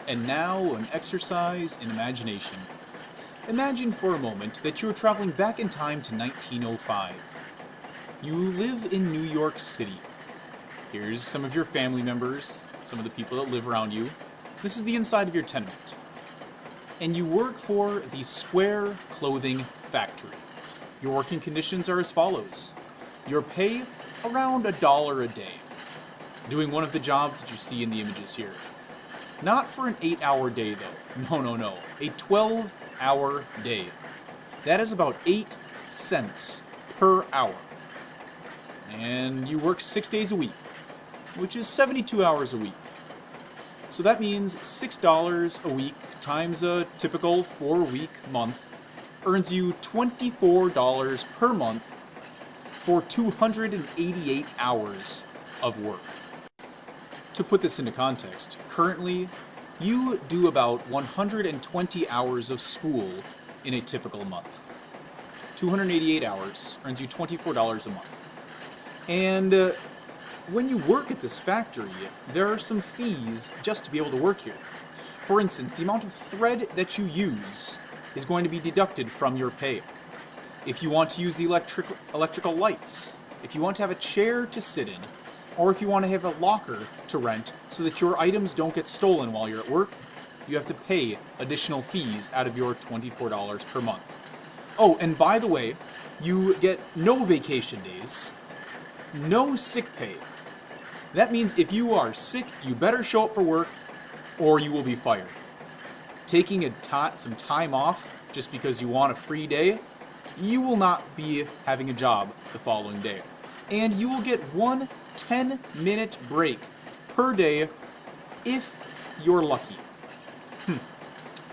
And now, an exercise in imagination. Imagine for a moment that you are traveling back in time to 1905. You live in New York City. Here's some of your family members, some of the people that live around you. This is the inside of your tenement. And you work for the Square Clothing Factory. Your working conditions are as follows. Your pay, around $1 a day. Doing one of the jobs that you see in the images here. Not for an 8-hour day though. No. A 12-hour day. That is about 8 cents per hour. And you work 6 days a week, which is 72 hours a week. So that means $6 a week times a typical 4-week month earns you $24 per month for 288 hours of work. To put this into context, currently you do about 120 hours of school in a typical month. 288 hours earns you $24 a month. And when you work at this factory, there are some fees just to be able to work here. For instance, the amount of thread that you use is going to be deducted from your pay. If you want to use the electrical lights, if you want to have a chair to sit in, or if you want to have a locker to rent so that your items don't get stolen while you're at work, you have to pay additional fees out of your $24 per month. Oh, and by the way, you get no vacation days, no sick pay. That means if you are sick, you better show up for work or you will be fired. Taking some time off just because you want a free day, you will not be having a job the following day. And you will get one 10-minute break per day if you're lucky.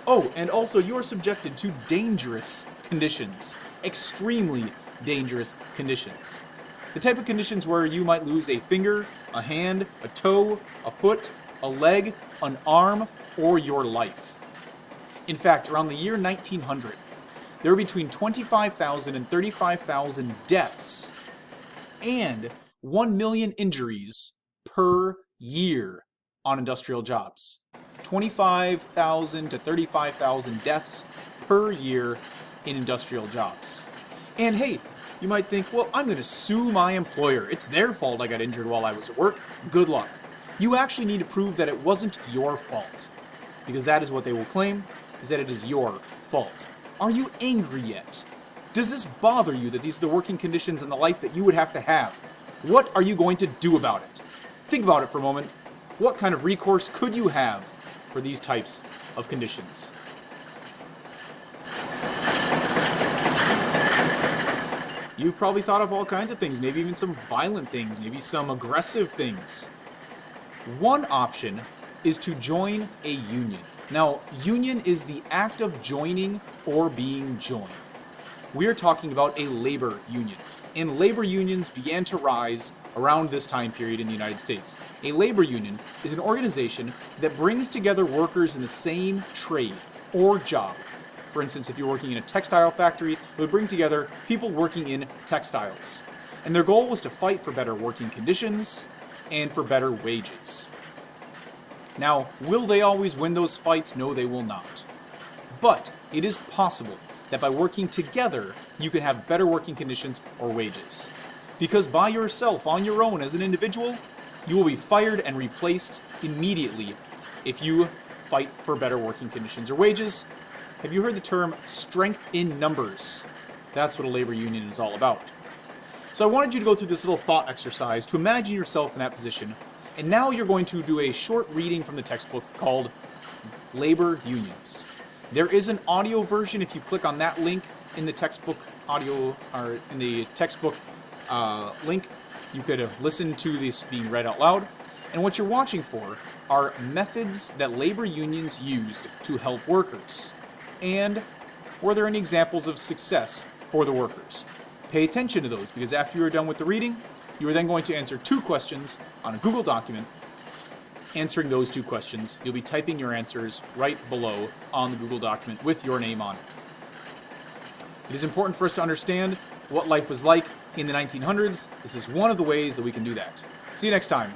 Oh, and also you are subjected to dangerous conditions. Extremely dangerous conditions. The type of conditions where you might lose a finger, a hand, a toe, a foot, a leg, an arm, or your life. In fact, around the year 1900, there were between 25,000 and 35,000 deaths and 1 million injuries per year on industrial jobs. 25,000 to 35,000 deaths per year in industrial jobs. And hey, you might think, well, I'm going to sue my employer. It's their fault I got injured while I was at work. Good luck. You actually need to prove that it wasn't your fault. Because that is what they will claim, is that it is your fault. Are you angry yet? Does this bother you that these are the working conditions and the life that you would have to have? What are you going to do about it? Think about it for a moment. What kind of recourse could you have for these types of conditions? You've probably thought of all kinds of things, maybe even some violent things, maybe some aggressive things. One option is to join a union. Now, union is the act of joining or being joined. We are talking about a labor union. And labor unions began to rise around this time period in the United States. A labor union is an organization that brings together workers in the same trade or job. For instance, if you're working in a textile factory, it would bring together people working in textiles. And their goal was to fight for better working conditions and for better wages. Now, will they always win those fights? No, they will not. But it is possible that by working together, you can have better working conditions or wages. Because by yourself, on your own, as an individual, you will be fired and replaced immediately if you fight for better working conditions or wages. Have you heard the term strength in numbers? That's what a labor union is all about. So I wanted you to go through this little thought exercise to imagine yourself in that position. And now you're going to do a short reading from the textbook called Labor Unions. There is an audio version if you click on that link in the textbook audio, or in the textbook link. You could listen to this being read out loud. And what you're watching for are methods that labor unions used to help workers. And were there any examples of success for the workers? Pay attention to those, because after you are done with the reading, you are then going to answer 2 questions on a Google document. Answering those 2 questions, you'll be typing your answers right below on the Google document with your name on it. It is important for us to understand what life was like in the 1900s. This is one of the ways that we can do that. See you next time.